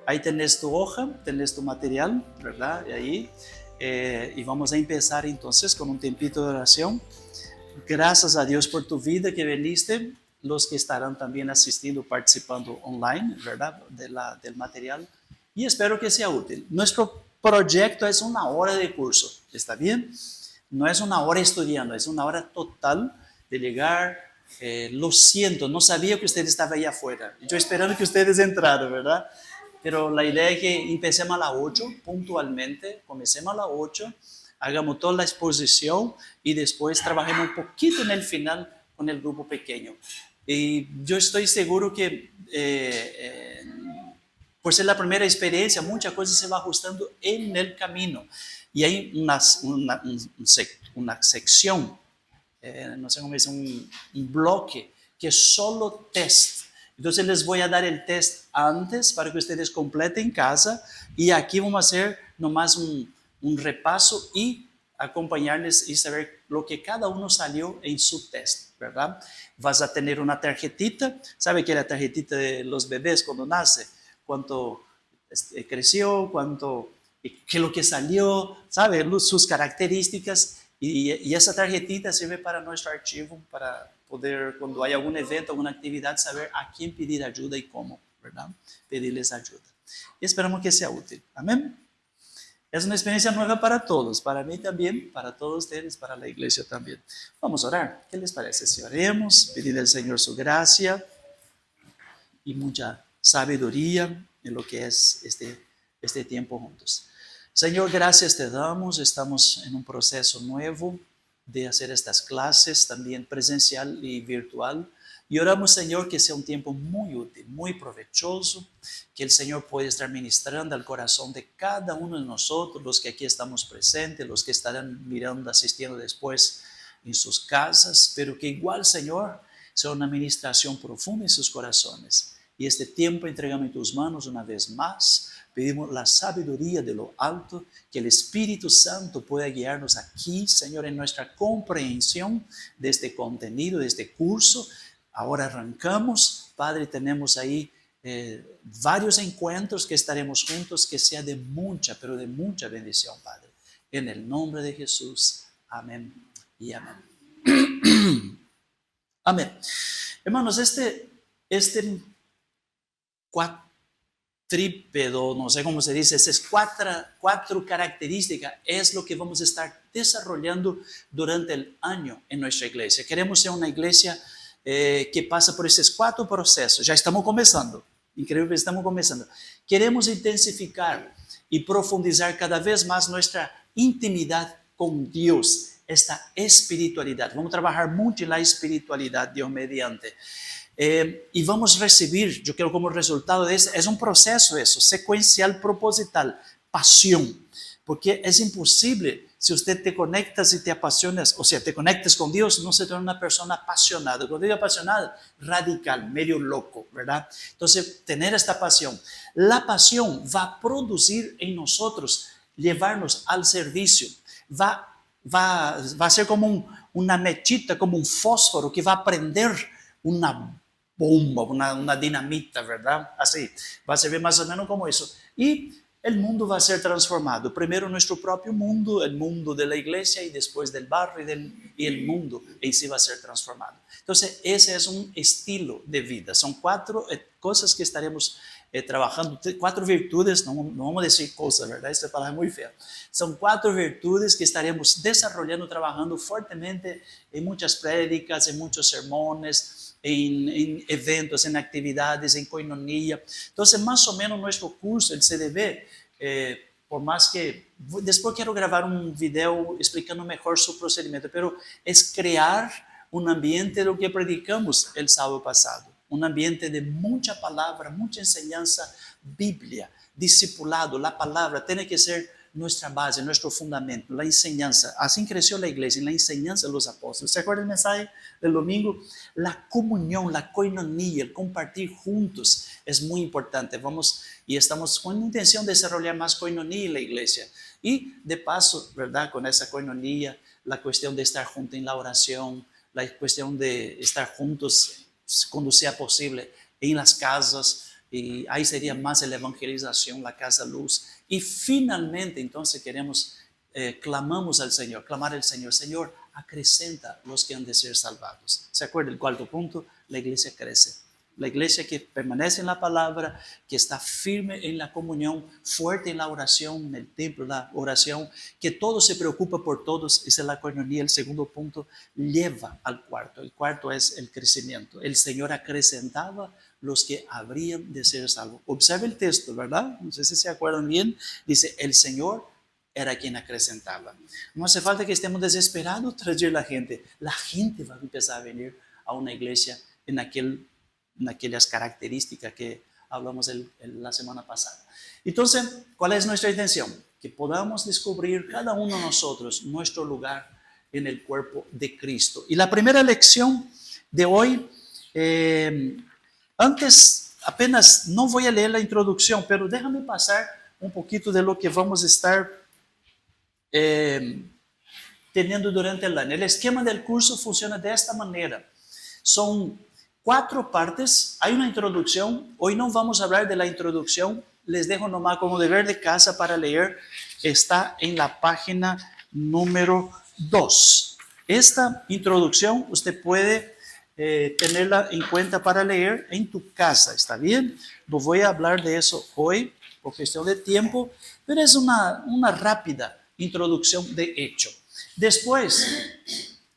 ahí tenés tu hoja, tenés tu material, ¿verdad? Y ahí, y vamos a empezar entonces con un tiempito de oración. Gracias a Dios por tu vida que viniste, los que estarán también asistiendo, participando online, ¿verdad? Del material. Y espero que sea útil. Nuestro proyecto es una hora de curso, ¿está bien? No es una hora estudiando, es una hora total de llegar. Lo siento, no sabía que usted estaba ahí afuera. Yo esperando que ustedes entraran, ¿verdad? Pero la idea es que empecemos a las 8 puntualmente, comencemos a las 8, hagamos toda la exposición y después trabajemos un poquito en el final con el grupo pequeño. Y yo estoy seguro que por ser la primera experiencia, muchas cosas se va ajustando en el camino. Y hay una sección, no sé cómo es, un bloque que es solo test. Entonces les voy a dar el test antes para que ustedes completen en casa y aquí vamos a hacer nomás un repaso y acompañarles y saber lo que cada uno salió en su test, ¿verdad? Vas a tener una tarjetita, ¿sabe qué es la tarjetita de los bebés cuando nace? Cuánto creció, cuánto, qué es lo que salió, ¿sabe? Sus características. Y esa tarjetita sirve para nuestro archivo, para poder, cuando hay algún evento, alguna actividad, saber a quién pedir ayuda y cómo, ¿verdad? Pedirles ayuda. Y esperamos que sea útil. Amén. Es una experiencia nueva para todos, para mí también, para todos ustedes, para la iglesia también. Vamos a orar. ¿Qué les parece si oremos? Pedir al Señor su gracia y mucha sabiduría en lo que es este tiempo juntos. Señor, gracias te damos. Estamos en un proceso nuevo de hacer estas clases, también presencial y virtual. Y oramos, Señor, que sea un tiempo muy útil, muy provechoso, que el Señor pueda estar ministrando al corazón de cada uno de nosotros, los que aquí estamos presentes, los que estarán mirando, asistiendo después en sus casas, pero que igual, Señor, sea una administración profunda en sus corazones. Y este tiempo entregamos en tus manos una vez más. Pedimos la sabiduría de lo alto, que el Espíritu Santo pueda guiarnos aquí, Señor, en nuestra comprensión de este contenido, de este curso. Ahora arrancamos, Padre, tenemos ahí varios encuentros que estaremos juntos, que sea de mucha, pero de mucha bendición, Padre. En el nombre de Jesús, amén y amén. Amén. Hermanos, este cuatrípedo, no sé cómo se dice, esas cuatro características es lo que vamos a estar desarrollando durante el año en nuestra iglesia. Queremos ser una iglesia que pasa por esses 4 procesos. Já estamos começando. Incrível que estamos começando. Queremos intensificar e profundizar cada vez mais nossa intimidade com Deus, esta espiritualidade. Vamos trabalhar muito na espiritualidade, Deus mediante. Y vamos a recibir, yo creo como resultado de eso, es un proceso eso, secuencial, proposital, pasión, porque es imposible si usted te conectas y te apasionas, o sea, te conectas con Dios, no se torna una persona apasionada. Cuando digo apasionada, radical, medio loco, ¿verdad? Entonces, tener esta pasión. La pasión va a producir en nosotros, llevarnos al servicio, va a ser como una mechita, como un fósforo que va a prender una bomba, una dinamita, ¿verdad? Así, va a servir más o menos como eso. Y el mundo va a ser transformado. Primero nuestro propio mundo, el mundo de la iglesia y después del barrio y el mundo en sí va a ser transformado. Entonces, ese es un estilo de vida. Son 4 cosas que estaremos trabajando, 4 virtudes, no vamos a decir cosas, ¿verdad? Esta palabra es muy fea. Son 4 virtudes que estaremos desarrollando, trabajando fuertemente en muchas prédicas, en muchos sermones, en eventos, en actividades, en coinonía. Entonces, más o menos nuestro curso, el CDB, por más que después quiero grabar un video explicando mejor su procedimiento, pero es crear un ambiente de lo que predicamos el sábado pasado, un ambiente de mucha palabra, mucha enseñanza, Biblia, discipulado, la palabra tiene que ser nuestra base, nuestro fundamento, la enseñanza. Así creció la iglesia, en la enseñanza de los apóstoles. ¿Se acuerdan el mensaje del domingo? La comunión, la coinonía, el compartir juntos es muy importante. Vamos y estamos con la intención de desarrollar más coinonía en la iglesia. Y de paso, ¿verdad? Con esa coinonía, la cuestión de estar juntos en la oración, la cuestión de estar juntos cuando sea posible en las casas, y ahí sería más la evangelización, la casa luz. Y finalmente, entonces queremos, clamamos al Señor, clamar al Señor, Señor, acrecenta los que han de ser salvados. ¿Se acuerda? El cuarto punto, la iglesia crece. La iglesia que permanece en la palabra, que está firme en la comunión, fuerte en la oración, en el templo, la oración, que todo se preocupa por todos, esa es la coinonía. El segundo punto lleva al cuarto. El cuarto es el crecimiento. El Señor acrecentaba los que habrían de ser salvos. Observe el texto, ¿verdad? No sé si se acuerdan bien. Dice, el Señor era quien acrecentaba. No hace falta que estemos desesperados tras de la gente. La gente va a empezar a venir a una iglesia en aquellas características que hablamos la semana pasada. Entonces, ¿cuál es nuestra intención? Que podamos descubrir cada uno de nosotros nuestro lugar en el cuerpo de Cristo. Y la primera lección de hoy, antes apenas no voy a leer la introducción, pero déjame pasar un poquito de lo que vamos a estar teniendo durante el año. El esquema del curso funciona de esta manera. Son 4 partes, hay una introducción. Hoy no vamos a hablar de la introducción, les dejo nomás como deber de casa para leer, está en la página número 2. Esta introducción usted puede tenerla en cuenta para leer en tu casa, ¿está bien? No voy a hablar de eso hoy por cuestión de tiempo, pero es una rápida introducción de hecho. Después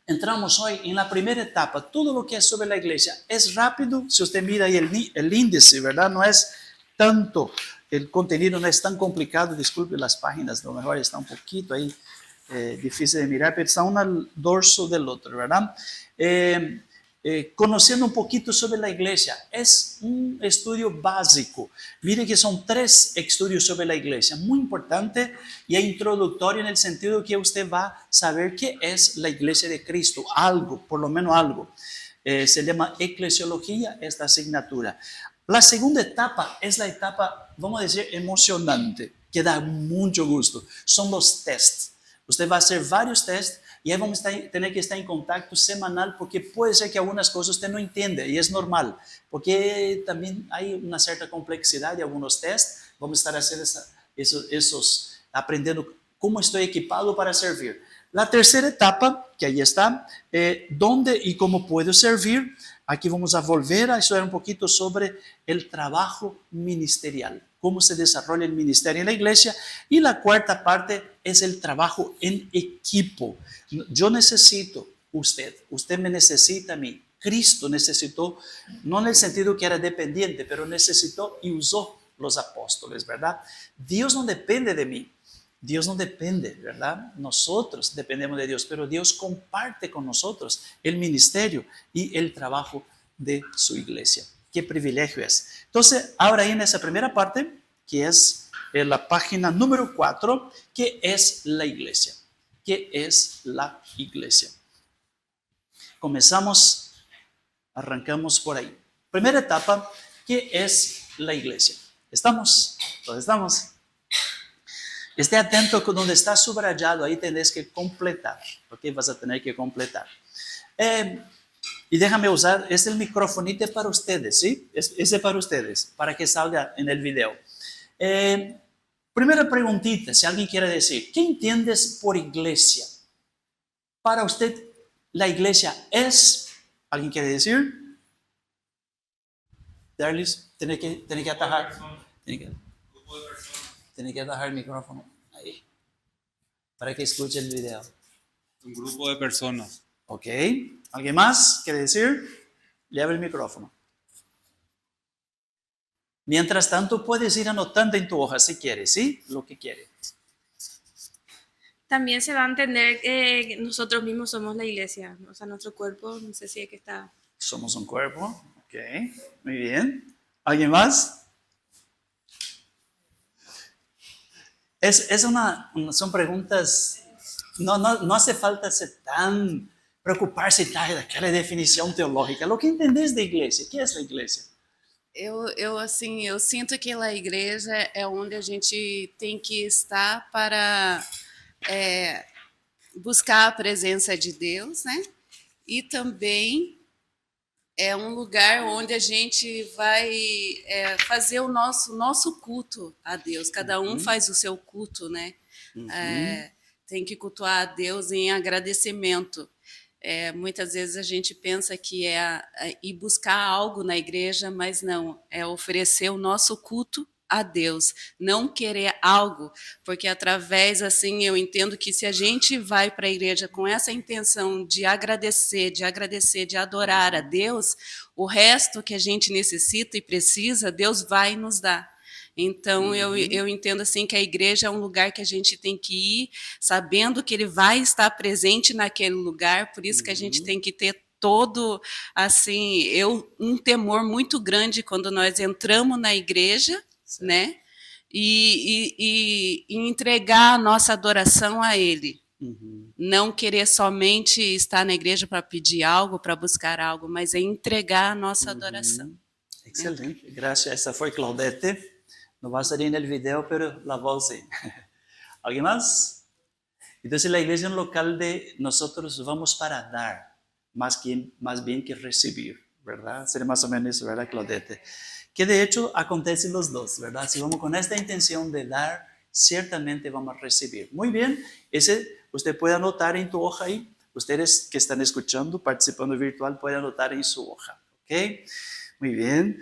entramos hoy en la primera etapa, todo lo que es sobre la iglesia. Es rápido, si usted mira ahí el índice, ¿verdad? No es tanto, el contenido no es tan complicado, disculpe las páginas, a lo mejor está un poquito ahí difícil de mirar, pero está uno al dorso del otro, ¿verdad? Conociendo un poquito sobre la iglesia, es un estudio básico. Mire que son 3 estudios sobre la iglesia, muy importante y introductorio en el sentido que usted va a saber qué es la iglesia de Cristo, algo, por lo menos algo. Se llama eclesiología esta asignatura. La segunda etapa es la etapa, vamos a decir, emocionante, que da mucho gusto. Son los tests. Usted va a hacer varios tests y ahí vamos a tener que estar en contacto semanal porque puede ser que algunas cosas usted no entiende y es normal, porque también hay una cierta complejidad de algunos tests. Vamos a estar haciendo esos aprendiendo cómo estoy equipado para servir. La tercera etapa, que ahí está, dónde y cómo puedo servir. Aquí vamos a volver a estudiar un poquito sobre el trabajo ministerial, cómo se desarrolla el ministerio en la iglesia. Y la cuarta parte es el trabajo en equipo. Yo necesito usted me necesita a mí. Cristo necesitó, no en el sentido que era dependiente, pero necesitó y usó los apóstoles, ¿verdad? Dios no depende de mí. Dios no depende, ¿verdad? Nosotros dependemos de Dios, pero Dios comparte con nosotros el ministerio y el trabajo de su iglesia. Qué privilegio es. Entonces, ahora ahí en esa primera parte, que es en la página número 4, ¿qué es la iglesia? ¿Qué es la iglesia? Arrancamos por ahí. Primera etapa, ¿qué es la iglesia? ¿Estamos? ¿Todos estamos? Esté atento con donde está subrayado, ahí tenés que completar, ¿ok? Vas a tener que completar. Y déjame usar, es el microfonito para ustedes, ¿sí? Ese para ustedes, para que salga en el video. Primera preguntita, si alguien quiere decir, ¿qué entiendes por iglesia? Para usted, la iglesia es, ¿alguien quiere decir? Darlis, tiene que atajar. Tiene que atajar el micrófono ahí, para que escuche el video. Un grupo de personas. Ok. ¿Alguien más quiere decir? Le abre el micrófono. Mientras tanto, puedes ir anotando en tu hoja si quieres, ¿sí? Lo que quieres. También se va a entender que nosotros mismos somos la iglesia, o sea, nuestro cuerpo, no sé si es que está... Somos un cuerpo, ok, muy bien. ¿Alguien más? Son preguntas, no hace falta ser tan, preocuparse de aquela definição teológica. Lo que entendés de igreja, o que é a igreja? Eu sinto que a igreja é onde a gente tem que estar para buscar a presença de Deus, né? E também é um lugar onde a gente vai fazer o nosso culto a Deus. Cada um faz o seu culto, né? Tem que cultuar a Deus em agradecimento. Muitas vezes a gente pensa que é ir buscar algo na igreja, mas não, é oferecer o nosso culto a Deus, não querer algo, porque através, assim, eu entendo que se a gente vai para a igreja com essa intenção de agradecer, de adorar a Deus, o resto que a gente necessita e precisa, Deus vai nos dar. Então, eu entendo assim que a igreja é um lugar que a gente tem que ir sabendo que ele vai estar presente naquele lugar, por isso que a gente tem que ter todo, assim, um temor muito grande quando nós entramos na igreja, né? E entregar a nossa adoração a Ele. Não querer somente estar na igreja para pedir algo, para buscar algo, mas é entregar a nossa adoração. Excelente, gracias. Esa fue Claudette. No va a salir en el video, pero la voz sí. ¿Alguien más? Entonces la iglesia es un local de nosotros vamos para dar, más bien que recibir, ¿verdad? Sería más o menos eso, ¿verdad, Claudette? Que de hecho acontecen los dos, ¿verdad? Si vamos con esta intención de dar, ciertamente vamos a recibir. Muy bien, ese usted puede anotar en tu hoja ahí. Ustedes que están escuchando, participando virtual, pueden anotar en su hoja, ¿ok? Muy bien.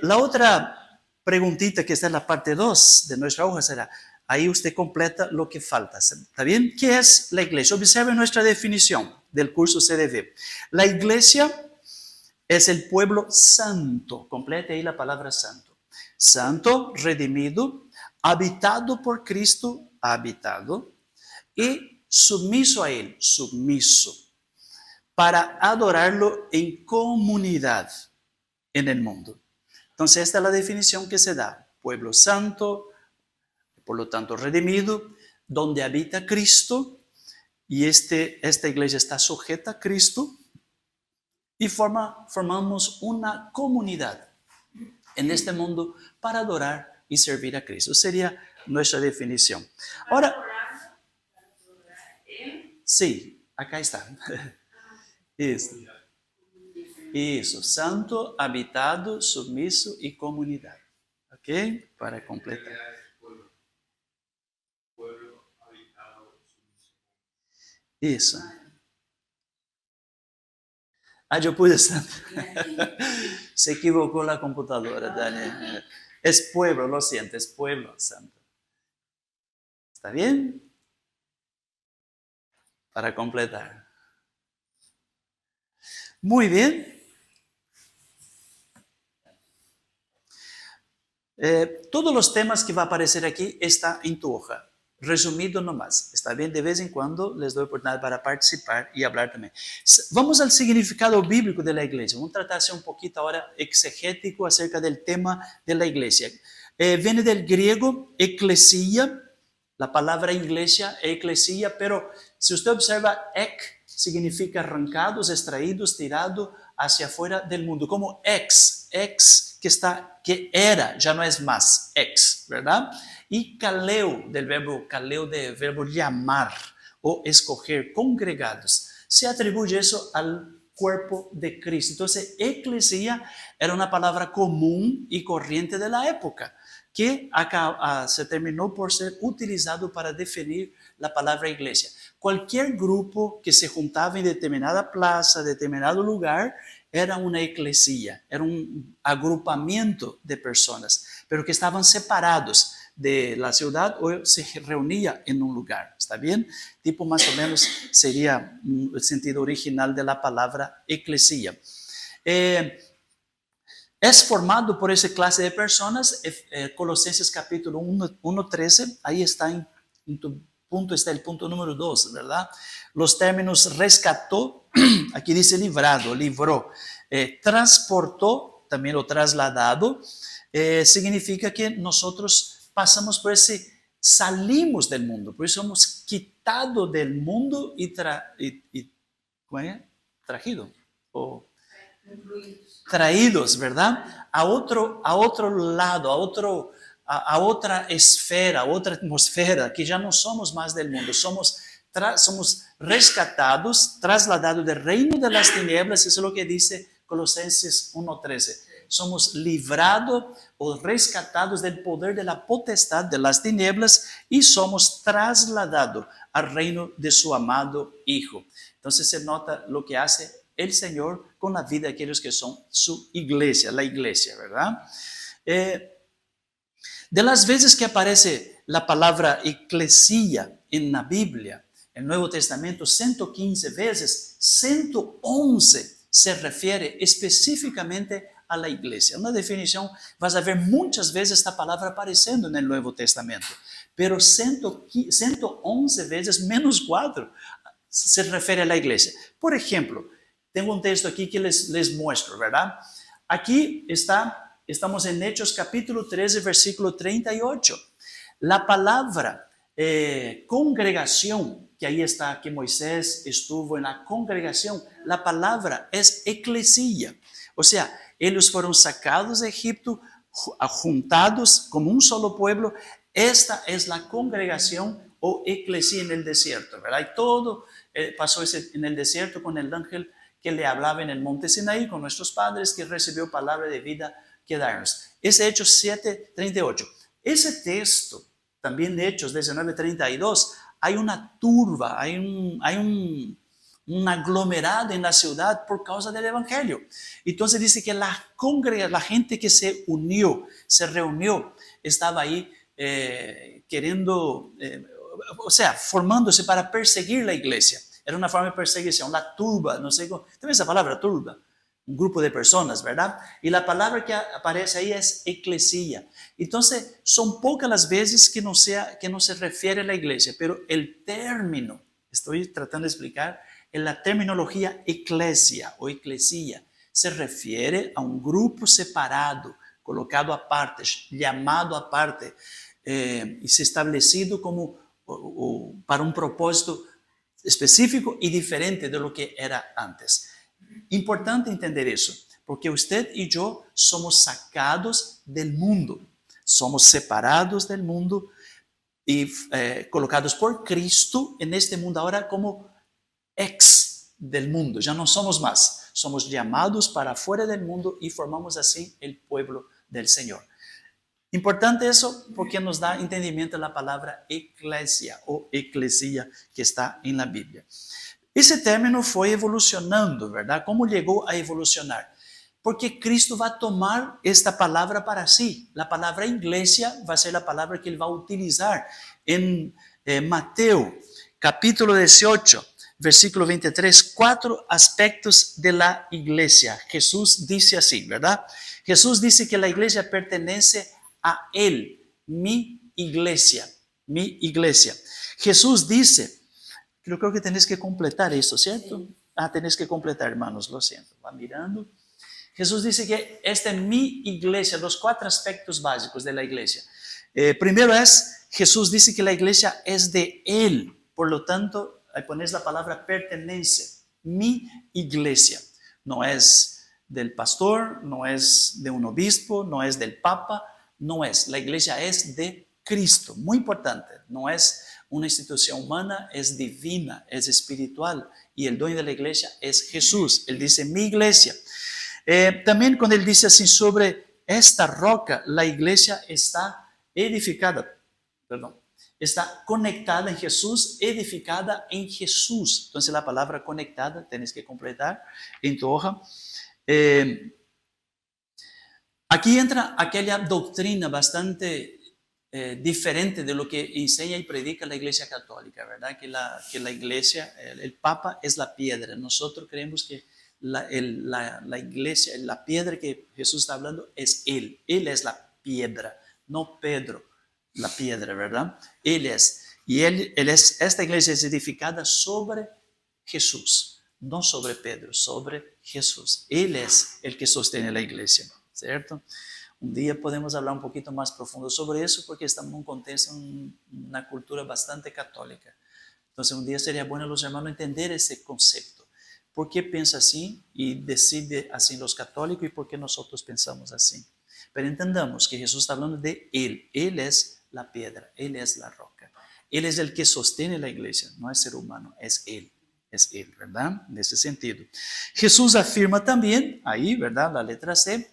La otra preguntita que está en la parte 2 de nuestra hoja será, ahí usted completa lo que falta, ¿está bien? ¿Qué es la iglesia? Observe nuestra definición del curso CDV. La iglesia es el pueblo santo, complete ahí la palabra santo. Santo, redimido, habitado por Cristo, habitado, y sumiso a Él, sumiso, para adorarlo en comunidad en el mundo. Entonces, esta es la definición que se da. Pueblo santo, por lo tanto redimido, donde habita Cristo, y esta iglesia está sujeta a Cristo, y formamos una comunidad en este mundo para adorar y servir a Cristo. Sería nuestra definición. Ahora, sí, acá está. Eso, santo, habitado, sumiso y comunidad. ¿Ok? Para completar. Eso. Yo pude estar. Se equivocó la computadora, Daniel. Es pueblo, lo siento, es pueblo santo. ¿Está bien? Para completar. Muy bien. Todos los temas que va a aparecer aquí están en tu hoja. Resumido nomás, está bien, de vez en cuando les doy oportunidad para participar y hablar también. Vamos al significado bíblico de la iglesia, vamos a tratarse un poquito ahora exegético acerca del tema de la iglesia. Viene del griego eclesia, la palabra iglesia, eclesia, pero si usted observa, significa arrancados, extraídos, tirado hacia afuera del mundo, como ex que era, ya no es más, ¿verdad? Y kaleo, del verbo llamar o escoger, congregados. Se atribuye eso al cuerpo de Cristo. Entonces, eclesia era una palabra común y corriente de la época, que acá se terminó por ser utilizado para definir la palabra iglesia. Cualquier grupo que se juntaba en determinada plaza, determinado lugar, era una eclesia, era un agrupamiento de personas, pero que estaban separados de la ciudad o se reunía en un lugar, ¿está bien? Tipo más o menos sería el sentido original de la palabra eclesia. Es formado por esa clase de personas, Colosenses capítulo 1:13, ahí está en tu punto, está el punto número 2, ¿verdad? Los términos rescató, aquí dice librado, libró, transportó, también lo trasladado, significa que nosotros pasamos por salimos del mundo, por eso somos quitados del mundo y traído, o traídos, ¿verdad? A otro lado, a otra esfera, a otra atmósfera, que ya no somos más del mundo, somos rescatados, trasladados del reino de las tinieblas, eso es lo que dice Colosenses 1:13. Somos librados o rescatados del poder de la potestad de las tinieblas y somos trasladados al reino de su amado Hijo. Entonces se nota lo que hace el Señor con la vida de aquellos que son su iglesia, la iglesia, ¿verdad? De las veces que aparece la palabra eclesia en la Biblia, en el Nuevo Testamento, 115 veces, 111 se refiere específicamente a la iglesia. Una definición, vas a ver muchas veces esta palabra apareciendo en el Nuevo Testamento, pero 111 veces menos 4 se refiere a la iglesia. Por ejemplo, tengo un texto aquí que les muestro, ¿verdad? Aquí estamos en Hechos capítulo 13, versículo 38. La palabra congregación, que ahí está, que Moisés estuvo en la congregación, la palabra es eclesia. O sea, ellos fueron sacados de Egipto, juntados como un solo pueblo. Esta es la congregación o eclesia en el desierto, ¿verdad? Y todo pasó en el desierto con el ángel que le hablaba en el monte Sinaí, con nuestros padres, que recibió palabra de vida que darnos. Es Hechos 7:38. Ese texto, también de Hechos 19:32, hay una turba, hay un aglomerado en la ciudad por causa del evangelio. Entonces dice que la gente que se reunió, estaba ahí formándose para perseguir la iglesia. Era una forma de perseguición, la turba, no sé cómo, también esa palabra turba, un grupo de personas, ¿verdad? Y la palabra que aparece ahí es eclesia. Entonces, son pocas las veces que no se refiere a la iglesia, pero el término, estoy tratando de explicar, en la terminología eclesia o eclesia, se refiere a un grupo separado, colocado aparte, llamado aparte, y se establecido como para un propósito específico y diferente de lo que era antes. Importante entender eso, porque usted y yo somos sacados del mundo, somos separados del mundo y colocados por Cristo en este mundo ahora como ex del mundo. Ya no somos más, somos llamados para fuera del mundo y formamos así el pueblo del Señor. Importante eso porque nos da entendimiento de la palabra eclesia o eclesia que está en la Biblia. Ese término fue evolucionando, ¿verdad? ¿Cómo llegó a evolucionar? Porque Cristo va a tomar esta palabra para sí. La palabra iglesia va a ser la palabra que Él va a utilizar en Mateo, capítulo 18, versículo 23, 4 aspectos de la iglesia. Jesús dice así, ¿verdad? Jesús dice que la iglesia pertenece a Él, mi iglesia, mi iglesia. Jesús dice, yo creo que tenés que completar esto, ¿cierto? Tenés que completar, hermanos, lo siento, va mirando. Jesús dice que esta es mi iglesia, los 4 aspectos básicos de la iglesia. Primero Jesús dice que la iglesia es de Él, por lo tanto, ahí pones la palabra pertenece, mi iglesia. No es del pastor, no es de un obispo, no es del papa, no es. La iglesia es de Cristo, muy importante, no es una institución humana, es divina, es espiritual y el dueño de la iglesia es Jesús. Él dice mi iglesia. También cuando él dice así sobre esta roca, la iglesia está edificada, está conectada en Jesús, edificada en Jesús. Entonces la palabra conectada tienes que completar en tu hoja. Aquí entra aquella doctrina bastante diferente de lo que enseña y predica la Iglesia Católica, ¿verdad? Que la Iglesia, el Papa es la piedra. Nosotros creemos que la Iglesia, la piedra que Jesús está hablando es Él. Él es la piedra, no Pedro, la piedra, ¿verdad? Él es. Y esta iglesia es edificada sobre Jesús, no sobre Pedro, sobre Jesús. Él es el que sostiene la iglesia, ¿cierto? Un día podemos hablar un poquito más profundo sobre eso porque estamos en un contexto, una cultura bastante católica. Entonces un día sería bueno los hermanos entender ese concepto. ¿Por qué piensa así y decide así los católicos y por qué nosotros pensamos así? Pero entendamos que Jesús está hablando de Él. Él es la piedra, Él es la roca. Él es el que sostiene la iglesia, no es ser humano, es Él es Él, ¿verdad? En ese sentido. Jesús afirma también, ahí, ¿verdad? La letra C,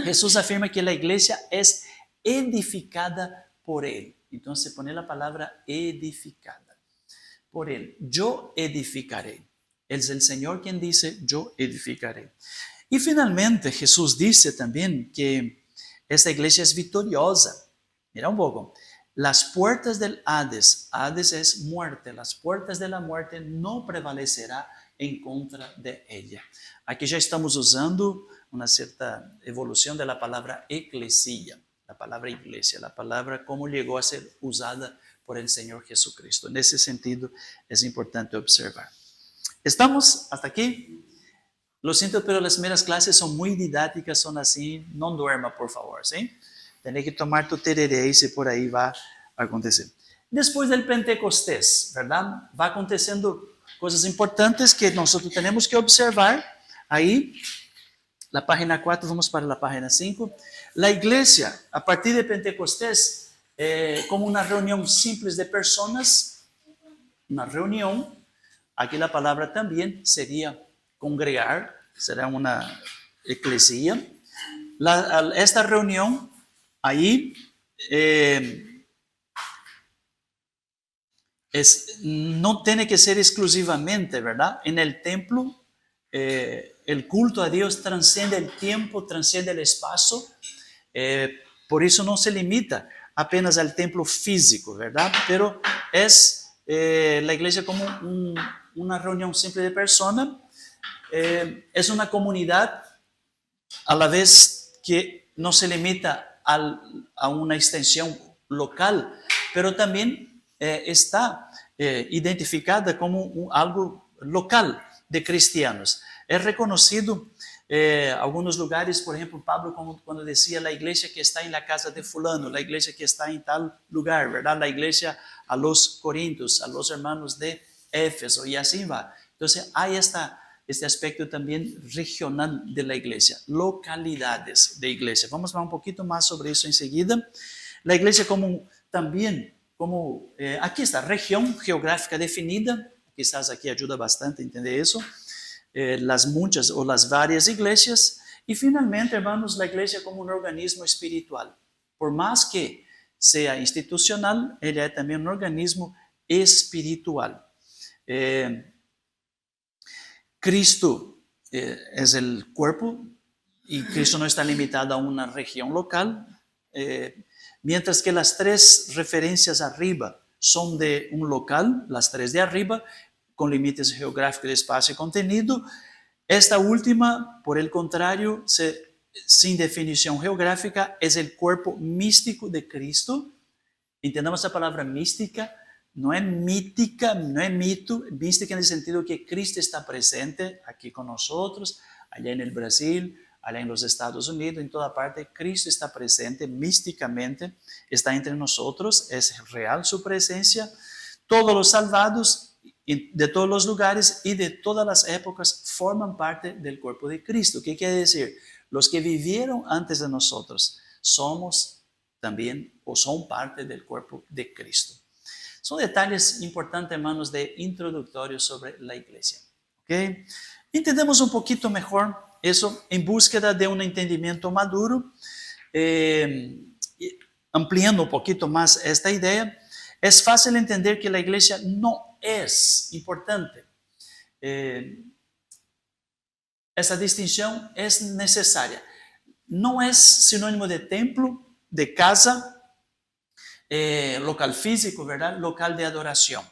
Jesús afirma que la iglesia es edificada por Él. Entonces pone la palabra edificada por Él. Yo edificaré. Es el Señor quien dice, yo edificaré. Y finalmente Jesús dice también que esta iglesia es victoriosa. Mira un poco. Las puertas del Hades, Hades es muerte, las puertas de la muerte no prevalecerá en contra de ella. Aquí ya estamos usando una cierta evolución de la palabra eclesia, la palabra iglesia, la palabra cómo llegó a ser usada por el Señor Jesucristo. En ese sentido es importante observar. ¿Estamos hasta aquí? Lo siento, pero las primeras clases son muy didácticas, son así, no duerma, por favor, ¿sí? Tienes que tomar tu tereré y si por ahí va a acontecer. Después del Pentecostés, ¿verdad? Va aconteciendo cosas importantes que nosotros tenemos que observar. Ahí, la página 4, vamos para la página 5. La iglesia, a partir de Pentecostés, como una reunión simple de personas, una reunión, aquí la palabra también sería congregar, será una eclesia. Esta reunión, ahí, no tiene que ser exclusivamente, ¿verdad? En el templo, el culto a Dios trasciende el tiempo, trasciende el espacio, por eso no se limita apenas al templo físico, ¿verdad? Pero es la iglesia como una reunión simple de personas, es una comunidad a la vez que no se limita a una extensión local, pero también está identificada como algo local de cristianos. Es reconocido algunos lugares, por ejemplo, Pablo cuando decía la iglesia que está en la casa de fulano, la iglesia que está en tal lugar, ¿verdad? La iglesia a los corintios, a los hermanos de Éfeso, y así va. Entonces hay este aspecto también regional de la iglesia, localidades de iglesia. Vamos a ver un poquito más sobre eso enseguida. La iglesia también, aquí está, región geográfica definida, quizás aquí ayuda bastante a entender eso, las muchas o las varias iglesias, y finalmente, hermanos, la iglesia como un organismo espiritual. Por más que sea institucional, ella es también un organismo espiritual. Cristo es el cuerpo y Cristo no está limitado a una región local, mientras que las tres referencias arriba son de un local, las tres de arriba, con límites geográficos de espacio y contenido. Esta última, por el contrario, sin definición geográfica, es el cuerpo místico de Cristo. Entendamos la palabra mística. No es mítica, no es mito, mística en el sentido que Cristo está presente aquí con nosotros, allá en el Brasil, allá en los Estados Unidos, en toda parte. Cristo está presente místicamente, está entre nosotros, es real su presencia. Todos los salvados de todos los lugares y de todas las épocas forman parte del cuerpo de Cristo. ¿Qué quiere decir? Los que vivieron antes de nosotros somos también o son parte del cuerpo de Cristo. Son detalles importantes, hermanos, de introductorio sobre la iglesia. ¿Okay? Entendemos un poquito mejor eso en búsqueda de un entendimiento maduro, ampliando un poquito más esta idea. Es fácil entender que la iglesia no es importante. Esa distinción es necesaria. No es sinónimo de templo, de casa, local físico, ¿verdad? Local de adoración.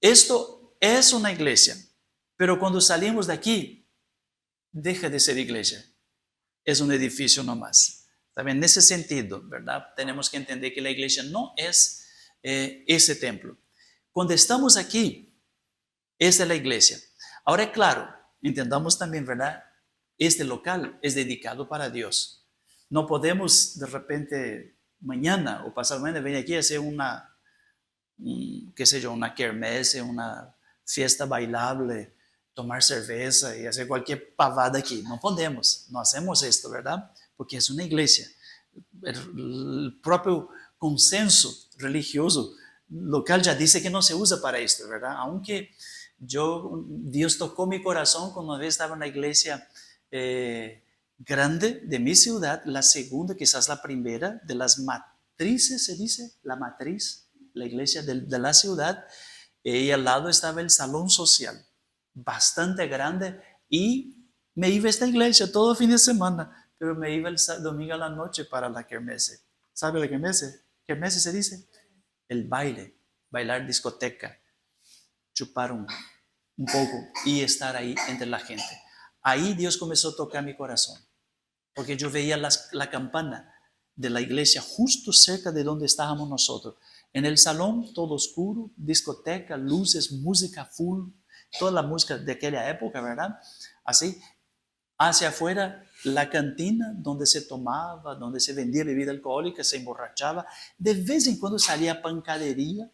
Esto es una iglesia, pero cuando salimos de aquí, deja de ser iglesia. Es un edificio nomás. También en ese sentido, ¿verdad? Tenemos que entender que la iglesia no es ese templo. Cuando estamos aquí, esa es la iglesia. Ahora, es claro, entendamos también, ¿verdad? Este local es dedicado para Dios. No podemos de repente mañana o pasado mañana venir aquí a hacer una kermesse, una fiesta bailable, tomar cerveza y hacer cualquier pavada aquí. No podemos, no hacemos esto, ¿verdad? Porque es una iglesia. El propio consenso religioso local ya dice que no se usa para esto, ¿verdad? Aunque Dios tocó mi corazón cuando una vez estaba en la iglesia grande de mi ciudad, la segunda, quizás la primera, de las matrices, se dice, la matriz, la iglesia de la ciudad, y al lado estaba el salón social, bastante grande, y me iba a esta iglesia todo fin de semana, pero me iba el domingo a la noche para la kermesse. ¿Sabe la kermesse? Kermesse se dice el baile, bailar discoteca, chupar un poco y estar ahí entre la gente. Ahí Dios comenzó a tocar mi corazón, porque yo veía la campana de la iglesia justo cerca de donde estábamos nosotros. En el salón, todo oscuro, discoteca, luces, música full, toda la música de aquella época, ¿verdad? Así, hacia afuera, la cantina donde se tomaba, donde se vendía bebida alcohólica, se emborrachaba. De vez en cuando salía pancadería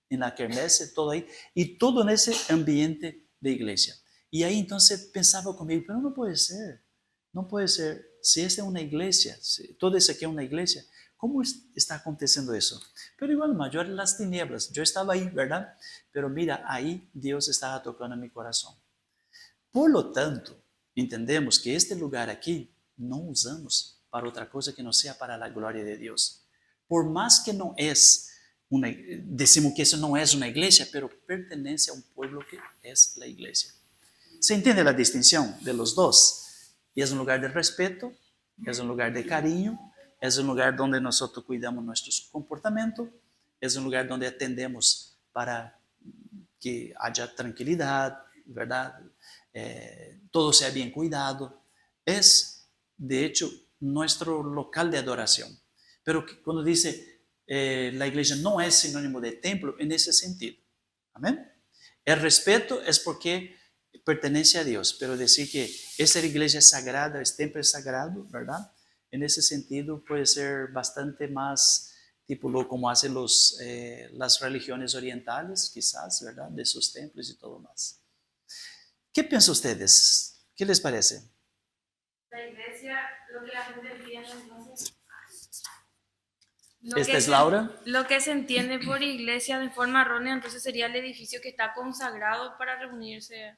en la kermesse, todo ahí, y todo en ese ambiente de iglesia. Y ahí entonces pensaba conmigo, pero no puede ser, si esta es una iglesia, si todo eso aquí es una iglesia, ¿cómo está aconteciendo eso? Pero igual, mayor en las tinieblas, yo estaba ahí, ¿verdad? Pero mira, ahí Dios estaba tocando mi corazón. Por lo tanto, entendemos que este lugar aquí no usamos para otra cosa que no sea para la gloria de Dios. Por más que no es decimos que eso no es una iglesia, pero pertenece a un pueblo que es la iglesia. ¿Se entiende la distinción de los dos? Y es un lugar de respeto, es un lugar de cariño, es un lugar donde nosotros cuidamos nuestro comportamiento, es un lugar donde atendemos para que haya tranquilidad, ¿verdad? Todo sea bien cuidado. Es, de hecho, nuestro local de adoración. Pero cuando dice la iglesia no es sinónimo de templo, en ese sentido. Amén. El respeto es porque pertenece a Dios, pero decir que esa iglesia es sagrada, es templo sagrado, ¿verdad? En ese sentido puede ser bastante más tipo lo como hacen las religiones orientales, quizás, ¿verdad? De sus templos y todo más. ¿Qué piensan ustedes? ¿Qué les parece? La iglesia, lo que la gente entiende, entonces. ¿Esta es Laura? Lo que se entiende por iglesia de forma errónea, entonces sería el edificio que está consagrado para reunirse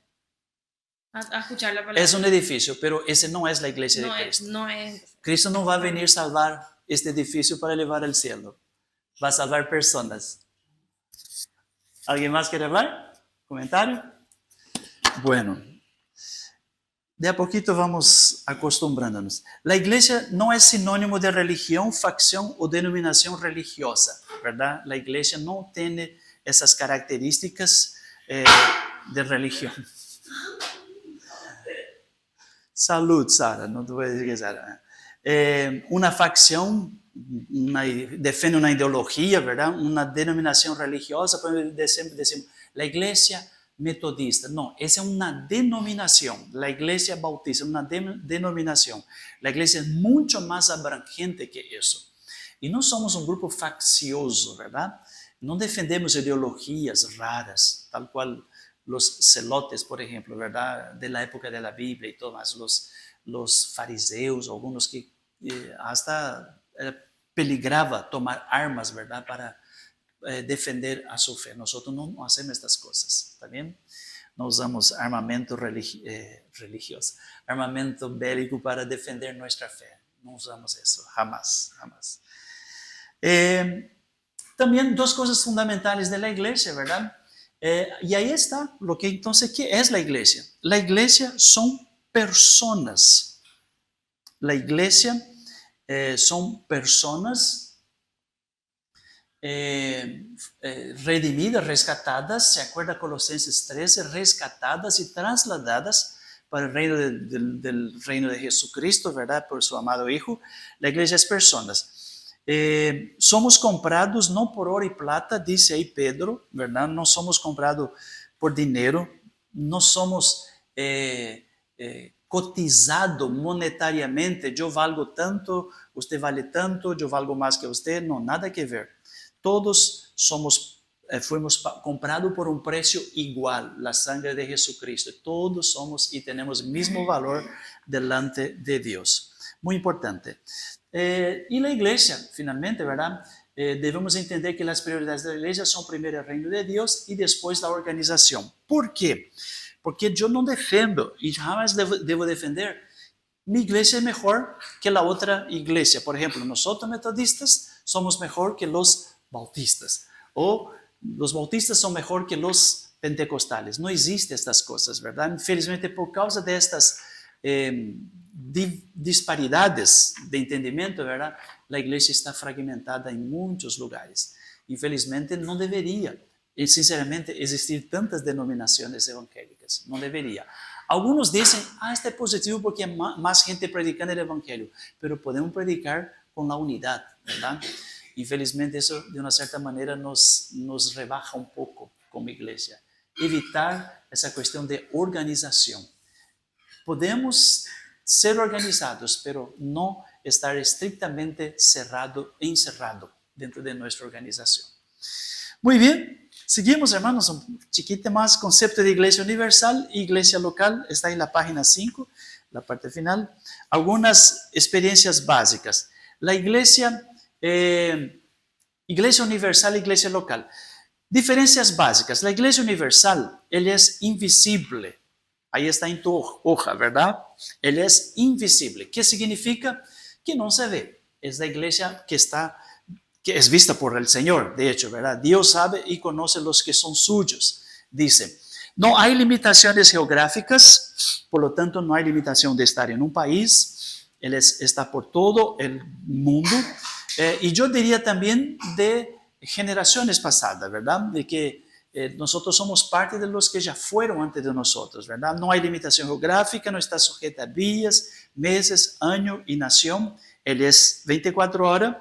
a escuchar la palabra. Es un edificio, pero ese no es la iglesia de Cristo. No es. Cristo no va a venir a salvar este edificio para elevar al cielo. Va a salvar personas. ¿Alguien más quiere hablar? ¿Comentario? Bueno, de a poquito vamos acostumbrándonos. La iglesia no es sinónimo de religión, facción o denominación religiosa, ¿verdad? La iglesia no tiene esas características de religión. Salud, Sara, no te voy a decir que Sara. Una facción defiende una ideología, ¿verdad? Una denominación religiosa, decimos la iglesia metodista. No, esa es una denominación. La iglesia bautista es una denominación. La iglesia es mucho más abrangente que eso. Y no somos un grupo faccioso, ¿verdad? No defendemos ideologías raras, tal cual los celotes, por ejemplo, ¿verdad? De la época de la Biblia y todo más, los fariseos, algunos que hasta peligraba tomar armas, ¿verdad? Para defender a su fe. Nosotros no hacemos estas cosas, ¿está bien? No usamos armamento religioso, armamento bélico para defender nuestra fe. No usamos eso, jamás, jamás. También dos cosas fundamentales de la iglesia, ¿verdad? Y ahí está lo que entonces, ¿qué es la iglesia? La iglesia son personas. La iglesia son personas redimidas, rescatadas, se acuerda Colosenses 13, rescatadas y trasladadas para el reino del reino de Jesucristo, ¿verdad? Por su amado Hijo. La iglesia es personas. Somos comprados no por oro y plata, dice ahí Pedro, ¿verdad? No somos comprados por dinero, no somos cotizados monetariamente, yo valgo tanto, usted vale tanto, yo valgo más que usted, no, nada que ver. Todos fuimos comprados por un precio igual, la sangre de Jesucristo. Todos somos y tenemos el mismo valor delante de Dios. Muy importante. Y la iglesia, finalmente, ¿verdad? debemos entender que las prioridades de la iglesia son primero el reino de Dios y después la organización. ¿Por qué? Porque yo no defiendo y jamás debo defender. Mi iglesia es mejor que la otra iglesia. Por ejemplo, nosotros metodistas somos mejor que los bautistas. O los bautistas son mejor que los pentecostales. No existen estas cosas, ¿verdad? Infelizmente, por causa de estas disparidades de entendimiento, ¿verdad? La iglesia está fragmentada en muchos lugares. Infelizmente, no debería, sinceramente, existir tantas denominaciones evangélicas. No debería. Algunos dicen, este es positivo porque hay más gente predicando el evangelio, pero podemos predicar con la unidad, ¿verdad? Infelizmente, eso de una cierta manera nos rebaja un poco como iglesia. Evitar esa cuestión de organización. Podemos ser organizados, pero no estar estrictamente encerrado dentro de nuestra organización. Muy bien, seguimos, hermanos, un chiquito más concepto de iglesia universal e iglesia local. Está en la página 5, la parte final. Algunas experiencias básicas. La iglesia universal e iglesia local. Diferencias básicas. La iglesia universal, ella es invisible. Ahí está en tu hoja, ¿verdad? Él es invisible. ¿Qué significa? Que no se ve. Es la iglesia que es vista por el Señor, de hecho, ¿verdad? Dios sabe y conoce los que son suyos. Dice, no hay limitaciones geográficas, por lo tanto no hay limitación de estar en un país. Él está por todo el mundo. Y yo diría también de generaciones pasadas, ¿verdad? De que nosotros somos parte de los que ya fueron antes de nosotros, ¿verdad? No hay limitación geográfica, no está sujeta a días, meses, año y nación. Él es 24 horas,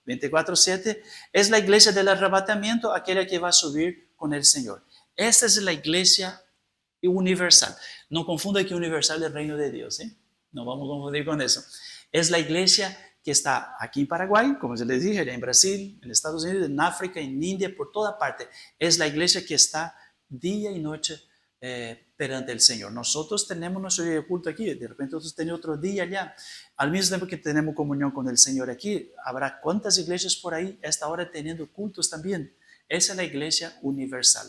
24/7. Es la iglesia del arrebatamiento, aquella que va a subir con el Señor. Esta es la iglesia universal. No confunda que universal es el reino de Dios, ¿eh? No vamos a confundir con eso. Es la iglesia que está aquí en Paraguay, como ya les dije, en Brasil, en Estados Unidos, en África, en India, por toda parte. Es la iglesia que está día y noche perante el Señor. Nosotros tenemos nuestro día de culto aquí, de repente nosotros tenemos otro día allá. Al mismo tiempo que tenemos comunión con el Señor aquí, habrá cuántas iglesias por ahí a esta hora teniendo cultos también. Esa es la iglesia universal.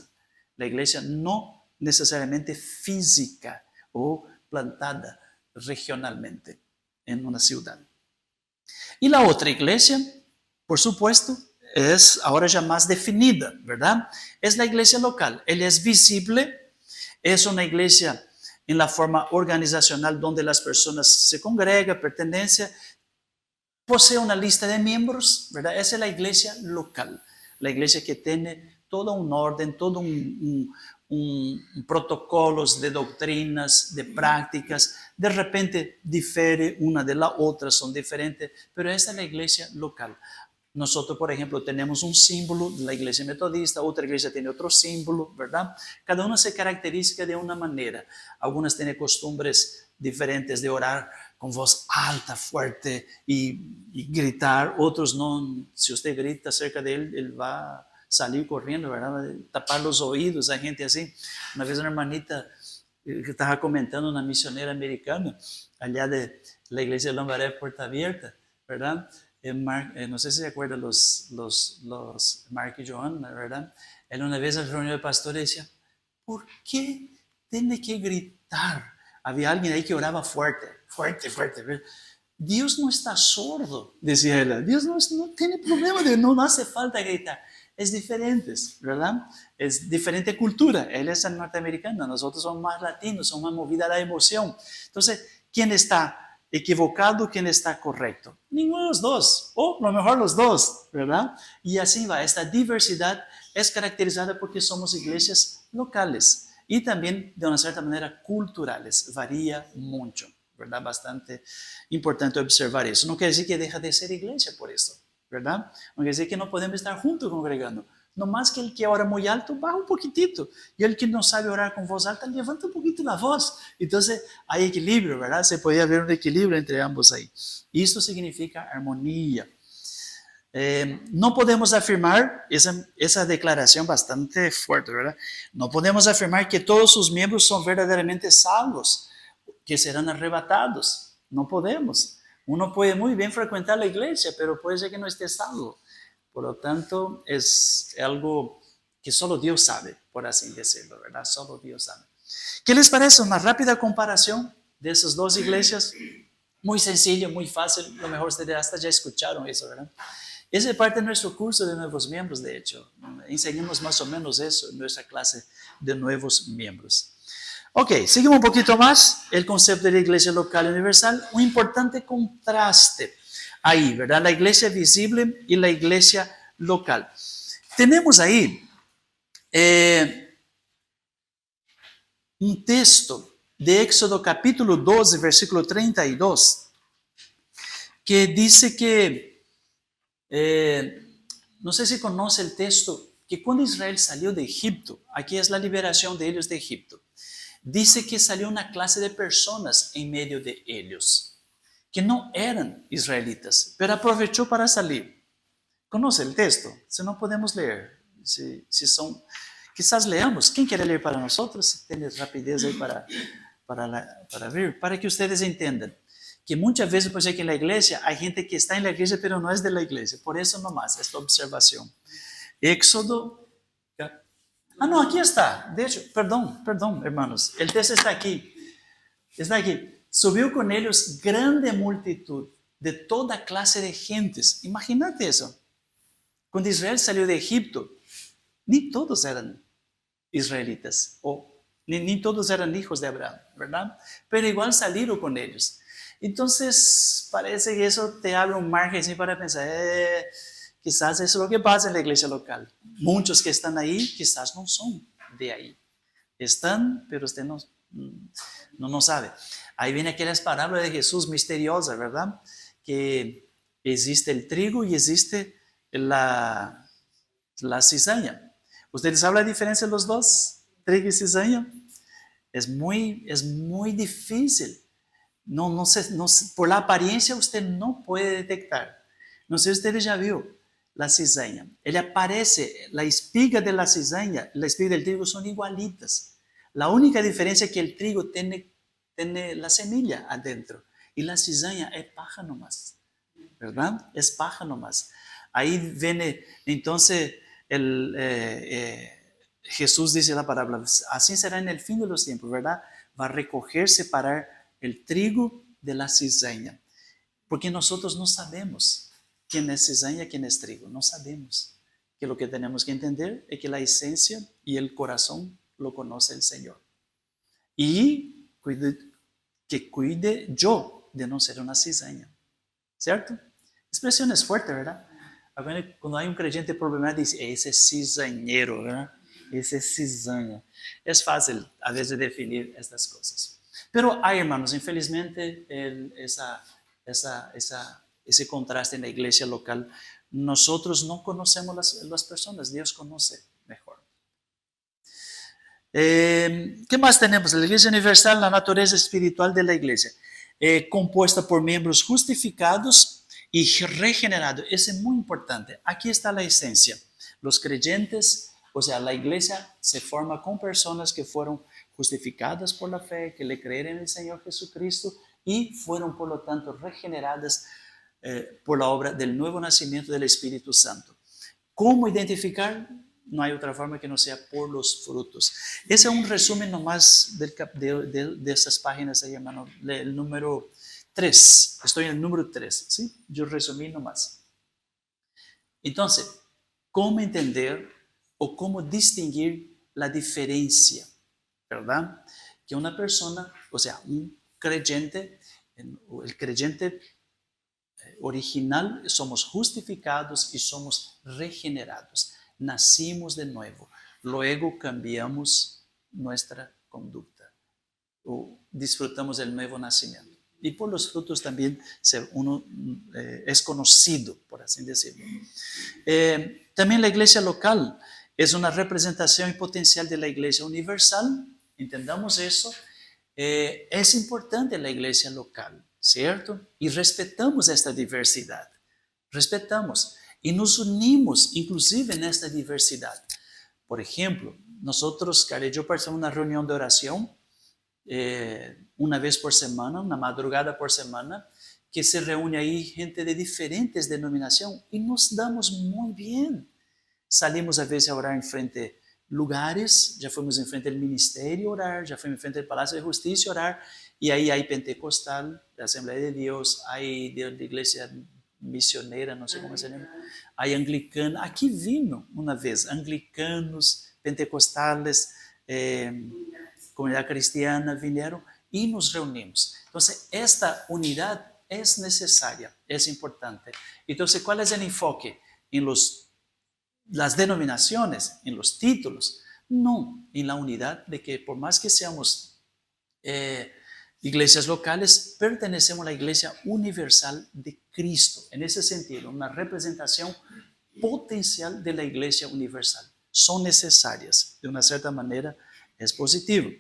La iglesia no necesariamente física o plantada regionalmente en una ciudad. Y la otra iglesia, por supuesto, es ahora ya más definida, ¿verdad? Es la iglesia local. Ella es visible, es una iglesia en la forma organizacional donde las personas se congregan, pertenecen, posee una lista de miembros, ¿verdad? Esa es la iglesia local, la iglesia que tiene todo un orden, todo un protocolos de doctrinas, de prácticas, de repente difiere una de la otra, son diferentes, pero esta es la iglesia local. Nosotros, por ejemplo, tenemos un símbolo de la iglesia metodista, otra iglesia tiene otro símbolo, ¿verdad? Cada una se caracteriza de una manera. Algunas tienen costumbres diferentes de orar con voz alta, fuerte y gritar. Otros no. Si usted grita cerca de él, él va a salir corriendo, ¿verdad? Tapar los oídos. Hay gente así. Una vez una hermanita que estaba comentando, una misionera americana, allá de la iglesia de Lambaré, Puerta Abierta, ¿verdad? No sé si se acuerdan los Mark y Joan, ¿verdad? Él una vez en la reunión de pastores decía, ¿por qué tiene que gritar? Había alguien ahí que oraba fuerte, fuerte, fuerte. ¿Verdad? Dios no está sordo, decía ella. Dios no tiene problema, no hace falta gritar. Es diferente, ¿verdad? Es diferente cultura. Él es norteamericano, nosotros somos más latinos, somos más movidos a la emoción. Entonces, ¿quién está equivocado, quién está correcto? Ninguno de los dos, o lo mejor los dos, ¿verdad? Y así va. Esta diversidad es caracterizada porque somos iglesias locales y también de una cierta manera culturales. Varía mucho, ¿verdad? Bastante importante observar eso. No quiere decir que deja de ser iglesia por eso, ¿verdad? No quiere decir que no podemos estar juntos congregando. No más que el que ora muy alto, baja un poquitito. Y el que no sabe orar con voz alta, levanta un poquito la voz. Entonces hay equilibrio, ¿verdad? Se podía ver un equilibrio entre ambos ahí. Y esto significa armonía. No podemos afirmar, esa declaración bastante fuerte, ¿verdad? No podemos afirmar que todos sus miembros son verdaderamente salvos, que serán arrebatados. No podemos. Uno puede muy bien frecuentar la iglesia, pero puede ser que no esté salvo. Por lo tanto, es algo que solo Dios sabe, por así decirlo, ¿verdad? Solo Dios sabe. ¿Qué les parece una rápida comparación de esas dos iglesias? Muy sencillo, muy fácil. Lo mejor ustedes hasta ya escucharon eso, ¿verdad? Esa es parte de nuestro curso de nuevos miembros, de hecho. Enseñamos más o menos eso en nuestra clase de nuevos miembros. Ok, seguimos un poquito más. El concepto de la iglesia local y universal. Un importante contraste ahí, ¿verdad? La iglesia visible y la iglesia local. Tenemos ahí un texto de Éxodo capítulo 12, versículo 32, que dice que, no sé si conoce el texto, que cuando Israel salió de Egipto, aquí es la liberación de ellos de Egipto, dice que salió una clase de personas en medio de ellos, que no eran israelitas, pero aprovechó para salir. ¿Conoce el texto? Si no podemos leer, si son... Quizás leamos. ¿Quién quiere leer para nosotros? Si tienes rapidez ahí para ver, para que ustedes entiendan. Que muchas veces, pues, que en la iglesia hay gente que está en la iglesia, pero no es de la iglesia. Por eso nomás, esta observación. Éxodo. No, aquí está. De hecho, perdón, hermanos. El texto está aquí. Está aquí. Subió con ellos grande multitud de toda clase de gentes. Imagínate eso. Cuando Israel salió de Egipto, ni todos eran israelitas, o ni todos eran hijos de Abraham, ¿verdad? Pero igual salieron con ellos. Entonces, parece que eso te abre un margen así para pensar, quizás eso es lo que pasa en la iglesia local. Muchos que están ahí, quizás no son de ahí. Están, pero usted no sabe. Ahí viene aquellas palabras de Jesús misteriosas, ¿verdad? Que existe el trigo y existe la cizaña. ¿Ustedes saben la diferencia de los dos? Trigo y cizaña. Es muy difícil. No sé, por la apariencia usted no puede detectar. No sé si usted ya vio la cizaña. Ella aparece, la espiga de la cizaña, la espiga del trigo son igualitas. La única diferencia es que el trigo tiene la semilla adentro y la cizaña es paja nomás, ¿verdad? Es paja nomás. Ahí viene entonces Jesús dice la palabra, así será en el fin de los tiempos, ¿verdad? Va a recoger, separar el trigo de la cizaña, porque nosotros no sabemos quién es cizaña, quién es trigo, no sabemos. Que lo que tenemos que entender es que la esencia y el corazón lo conoce el Señor. Y que cuide yo de no ser una cizaña, ¿cierto? Expresión es fuerte, ¿verdad? Cuando hay un creyente problemático, dice, ese es cizañero, ¿verdad? Ese es cizaña. Es fácil a veces definir estas cosas. Pero hay, hermanos, infelizmente, ese contraste en la iglesia local. Nosotros no conocemos las personas, Dios conoce mejor. ¿Qué más tenemos? La iglesia universal, la naturaleza espiritual de la iglesia, compuesta por miembros justificados y regenerado. Eso es muy importante. Aquí está la esencia. Los creyentes, o sea, la iglesia se forma con personas que fueron justificadas por la fe, que le creen en el Señor Jesucristo y fueron, por lo tanto, regeneradas por la obra del nuevo nacimiento del Espíritu Santo. ¿Cómo identificar? No hay otra forma que no sea por los frutos. Ese es un resumen nomás de esas páginas ahí, hermano. El número 3. Estoy en el número 3, ¿sí? Yo resumí nomás. Entonces, ¿cómo entender o cómo distinguir la diferencia? ¿Verdad? Que una persona, o sea, un creyente, el creyente original, somos justificados y somos regenerados. Nacimos de nuevo. Luego cambiamos nuestra conducta o disfrutamos del nuevo nacimiento. Y por los frutos también uno es conocido, por así decirlo. También la iglesia local es una representación potencial de la iglesia universal. Entendamos eso. Es importante la iglesia local, ¿cierto? Y respetamos esta diversidad. Respetamos y nos unimos inclusive en esta diversidad. Por ejemplo, nosotros, Cara y yo, participamos en una reunión de oración una vez por semana, una madrugada por semana, que se reúne ahí gente de diferentes denominaciones y nos damos muy bien. Salimos a veces a orar en frente de lugares, ya fuimos en frente del ministerio a orar, ya fuimos en frente del Palacio de Justicia a orar, y ahí hay pentecostal, de Asamblea de Dios, hay de la iglesia misionera, no sé cómo se llama, hay anglicana. Aquí vino una vez anglicanos, pentecostales, comunidad cristiana vinieron y nos reunimos. Entonces, esta unidad es necesaria, es importante. Entonces, ¿cuál es el enfoque? En las denominaciones, en los títulos, no, en la unidad de que por más que seamos iglesias locales, pertenecemos a la iglesia universal de Cristo. En ese sentido, una representación potencial de la iglesia universal. Son necesarias, de una cierta manera es positivo.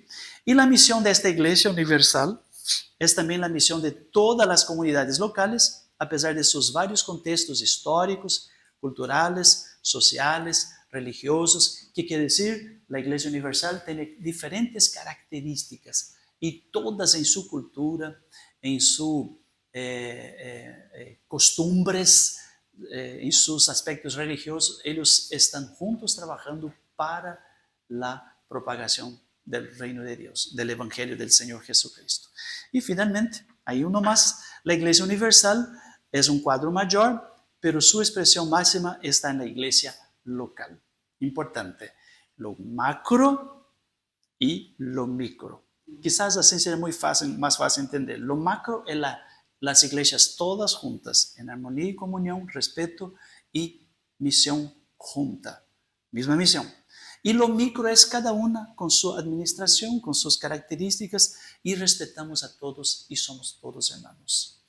Y la misión de esta iglesia universal es también la misión de todas las comunidades locales, a pesar de sus varios contextos históricos, culturales, sociales, religiosos. ¿Qué quiere decir? La Iglesia Universal tiene diferentes características y todas en su cultura, en sus costumbres, en sus aspectos religiosos, ellos están juntos trabajando para la propagación del reino de Dios, del Evangelio del Señor Jesucristo. Y finalmente, hay uno más, la Iglesia Universal es un cuadro mayor, pero su expresión máxima está en la iglesia local. Importante, lo macro y lo micro. Quizás así sería más fácil entender. Lo macro es las iglesias todas juntas, en armonía y comunión, respeto y misión junta. Misma misión. Y lo micro es cada una con su administración, con sus características, y respetamos a todos y somos todos hermanos.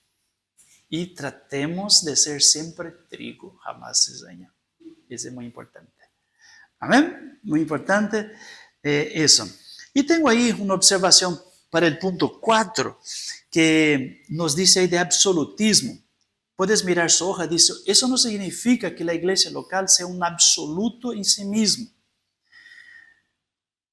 Y tratemos de ser siempre trigo, jamás cizaña. Eso es muy importante. Amén. Muy importante eso. Y tengo ahí una observación para el punto 4, que nos dice ahí de absolutismo. Puedes mirar su hoja, dice, eso no significa que la iglesia local sea un absoluto en sí mismo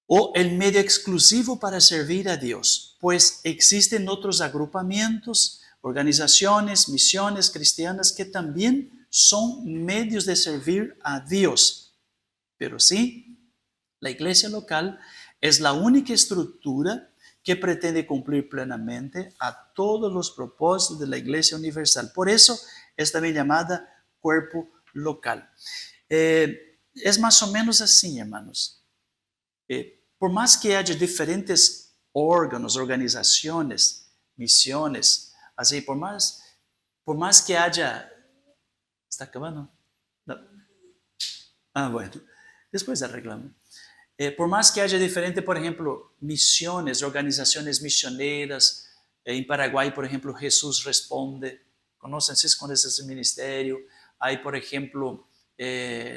o el medio exclusivo para servir a Dios, pues existen otros agrupamientos, organizaciones, misiones cristianas que también son medios de servir a Dios. Pero sí, la iglesia local es la única estructura que pretende cumplir plenamente a todos los propósitos de la iglesia universal. Por eso es también llamada cuerpo local. Es más o menos así, hermanos. Por más que haya diferentes órganos, organizaciones, misiones, así, por más que haya... ¿Está acabando? No. Ah, bueno. Después arreglamos. Por más que haya diferentes, por ejemplo, misiones, organizaciones misioneras, en Paraguay, por ejemplo, Jesús Responde, ¿conocen? ¿Sí conoce ese ministerio? Hay, por ejemplo,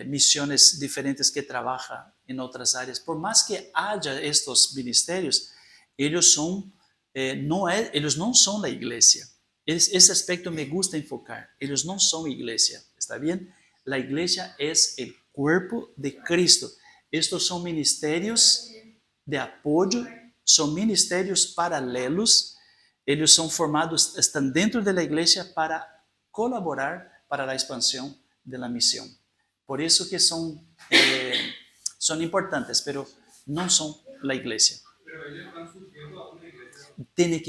misiones diferentes que trabajan en otras áreas. Por más que haya estos ministerios, ellos no son la iglesia. Ese aspecto me gusta enfocar. Ellos no son iglesia, ¿está bien? La iglesia es el cuerpo de Cristo. Estos son ministerios de apoyo, son ministerios paralelos. Ellos son formados, están dentro de la iglesia para colaborar para la expansión de la misión. Por eso que son importantes, pero no son la iglesia. Pero ellos están surgiendo a una iglesia. Tiene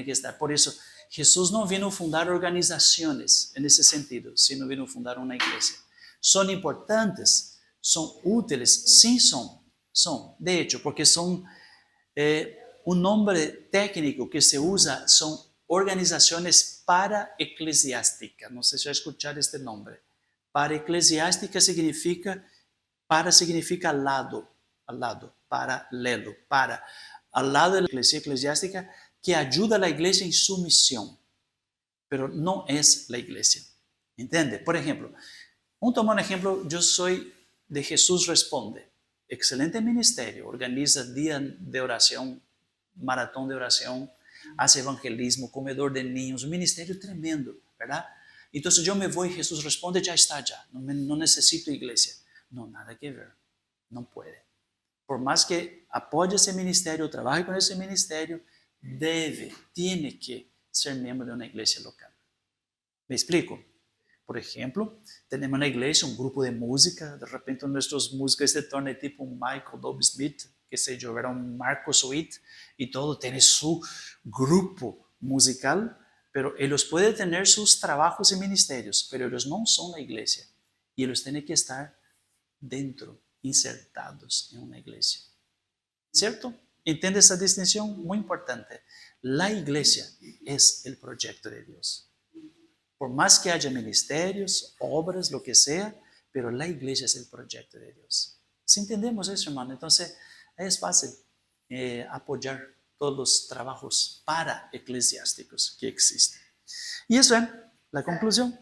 que estar. Por eso Jesús no vino a fundar organizaciones en ese sentido, sino vino a fundar una iglesia. Son importantes, son útiles, sí son. De hecho, porque son un nombre técnico que se usa, son organizaciones paraeclesiásticas. No sé si ha escuchado este nombre. Paraeclesiástica significa al lado, paralelo, al lado de la iglesia eclesiástica que ayuda a la iglesia en su misión, pero no es la iglesia. ¿Entiende? Por ejemplo, vamos a tomar un ejemplo, yo soy de Jesús Responde, excelente ministerio, organiza día de oración, maratón de oración, hace evangelismo, comedor de niños, un ministerio tremendo, ¿verdad? Entonces yo me voy, Jesús Responde, ya está, no necesito iglesia. No, nada que ver, no puede. Por más que apoye ese ministerio, trabaje con ese ministerio, tiene que ser miembro de una iglesia local. ¿Me explico? Por ejemplo, tenemos una iglesia, un grupo de música, de repente nuestros músicos se tornan tipo un Michael Dobb Smith, que se yo, era un Marcos Witt, y todo tiene su grupo musical, pero ellos pueden tener sus trabajos y ministerios, pero ellos no son la iglesia, y ellos tienen que estar dentro, insertados en una iglesia. ¿Cierto? ¿Entiende esa distinción? Muy importante. La iglesia es el proyecto de Dios. Por más que haya ministerios, obras, lo que sea, pero la iglesia es el proyecto de Dios. Si entendemos eso, hermano, entonces es fácil apoyar todos los trabajos para eclesiásticos que existen. Y eso es la conclusión.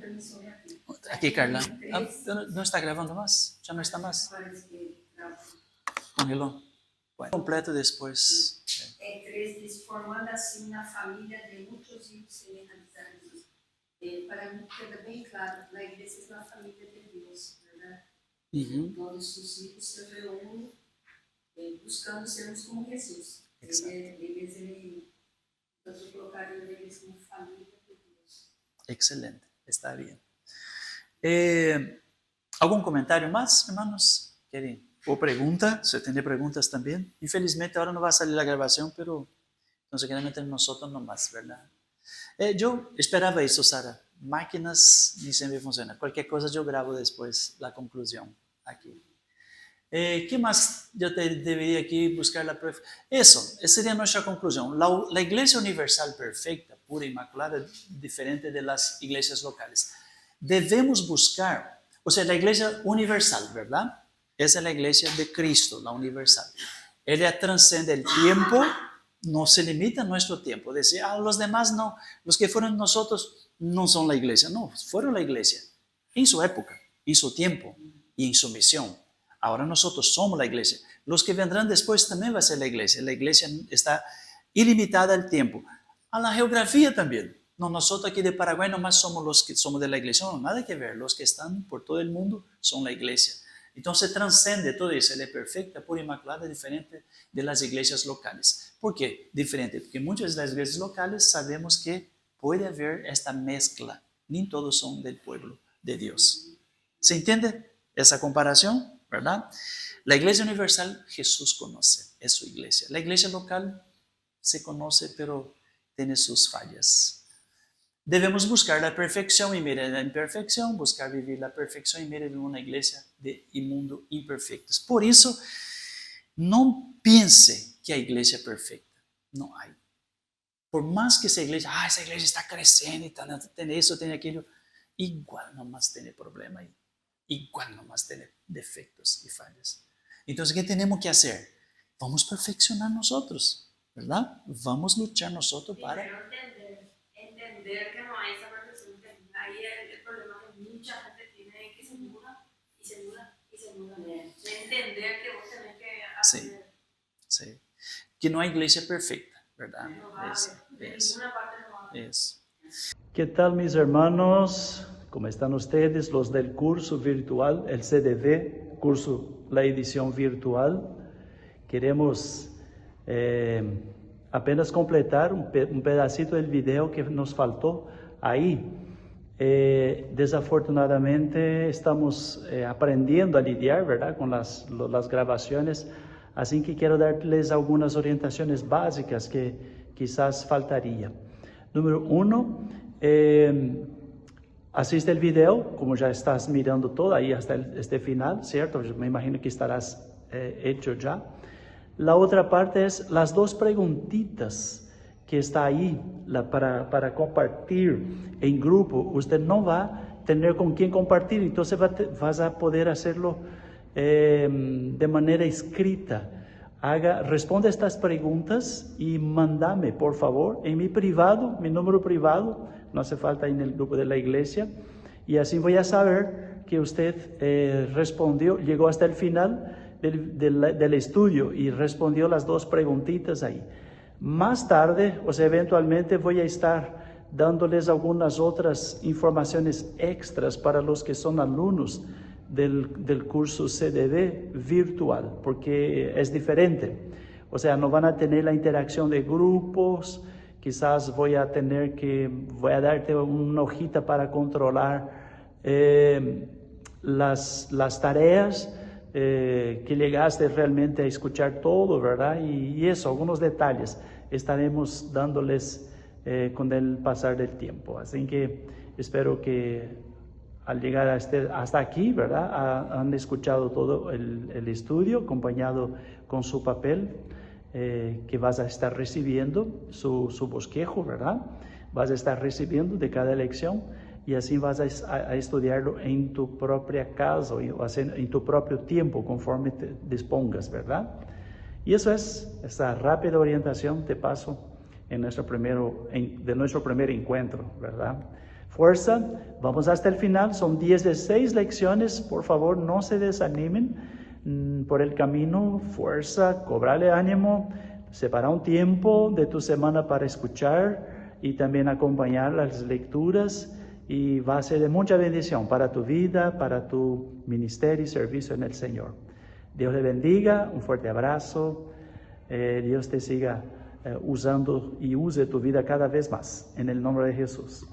Aquí, Carla. ¿No está grabando más? ¿Ya no está más? Congeló. Bueno, completo después. Formando assim uma família de muitos hijos semelhantes a Jesus. Para mim queda bem claro, a igreja é uma família de Deus, verdade? Todos os hijos se reúnem buscando sermos como Jesus. Nós colocaríamos eles como família de Deus. Excelente, está bien. ¿Algún comentario más, hermanos? ¿Quieren? ¿O pregunta? ¿Se tiene preguntas también? Infelizmente ahora no va a salir la grabación, pero entonces queremos entre nosotros nomás, ¿verdad? Yo esperaba eso, Sara. Máquinas ni siempre funcionan. Cualquier cosa yo grabo después la conclusión aquí. ¿Qué más yo debería aquí buscar la prueba? Eso, esa sería nuestra conclusión. La iglesia universal perfecta, pura, inmaculada, diferente de las iglesias locales. Debemos buscar, o sea, la iglesia universal, ¿verdad? Esa es la iglesia de Cristo, la universal. Ella trasciende el tiempo, no se limita a nuestro tiempo. Decir, los demás no, los que fueron nosotros no son la iglesia. No, fueron la iglesia en su época, en su tiempo y en su misión. Ahora nosotros somos la iglesia. Los que vendrán después también va a ser la iglesia. La iglesia está ilimitada al tiempo. A la geografía también. No, nosotros aquí de Paraguay nomás somos los que somos de la iglesia. No, nada que ver. Los que están por todo el mundo son la iglesia. Entonces transcende todo eso. Ella es perfecta, pura, inmaculada, diferente de las iglesias locales. ¿Por qué diferente? Porque muchas de las iglesias locales sabemos que puede haber esta mezcla. Ni todos son del pueblo de Dios. ¿Se entiende esa comparación? ¿Verdad? La iglesia universal Jesús conoce, es su iglesia. La iglesia local se conoce, pero tiene sus fallas. Debemos buscar la perfección y mirar la imperfección, buscar vivir la perfección y mirar en una iglesia de mundo imperfectos. Por eso, no piense que hay iglesia perfecta. No hay. Por más que esa iglesia está creciendo y tiene eso, tiene aquello, igual nomás tiene problema ahí. Igual nomás tiene defectos y fallas. Entonces, ¿qué tenemos que hacer? Vamos a perfeccionar nosotros, ¿verdad? Vamos a luchar nosotros para... Entender que no hay esa perfección. Ahí el problema que mucha gente tiene que se muda y se muda y se muda. Entender que vos tenés que hacer. Sí. Que no hay iglesia perfecta, ¿verdad? No va a haber. De ninguna parte no va a haber. ¿Qué tal, mis hermanos? ¿Cómo están ustedes? Los del curso virtual, el CDV, curso, la edición virtual. Queremos apenas completar un pedacito del video que nos faltó ahí. Desafortunadamente estamos aprendiendo a lidiar, ¿verdad?, con las grabaciones. Así que quiero darles algunas orientaciones básicas que quizás faltaría. Número 1, asiste el video, como ya estás mirando todo ahí hasta este final, ¿cierto? Yo me imagino que estarás hecho ya. La otra parte es las 2 preguntitas que está ahí para compartir en grupo. Usted no va a tener con quién compartir, entonces vas a poder hacerlo de manera escrita. Responde estas preguntas y mándame, por favor, en mi privado, mi número privado, no hace falta en el grupo de la iglesia, y así voy a saber que usted respondió, llegó hasta el final del estudio y respondió las 2 preguntitas ahí. Más tarde, o sea, eventualmente voy a estar dándoles algunas otras informaciones extras para los que son alumnos del curso CDV virtual, porque es diferente. O sea, no van a tener la interacción de grupos Quizás voy a darte una hojita para controlar las tareas, que llegaste realmente a escuchar todo, ¿verdad? Y eso, algunos detalles estaremos dándoles con el pasar del tiempo. Así que espero que al llegar hasta aquí, ¿verdad? Han escuchado todo el estudio, acompañado con su papel, que vas a estar recibiendo, su bosquejo, ¿verdad? Vas a estar recibiendo de cada lección, y así vas a estudiarlo en tu propia casa, o en tu propio tiempo, conforme te dispongas, ¿verdad? Y eso es esta rápida orientación de paso de nuestro primer encuentro, ¿verdad? Fuerza, vamos hasta el final, son 16 lecciones, por favor no se desanimen por el camino, fuerza, cobrarle ánimo, separa un tiempo de tu semana para escuchar y también acompañar las lecturas, y va a ser de mucha bendición para tu vida, para tu ministerio y servicio en el Señor. Dios le bendiga, un fuerte abrazo, Dios te siga usando y use tu vida cada vez más, en el nombre de Jesús.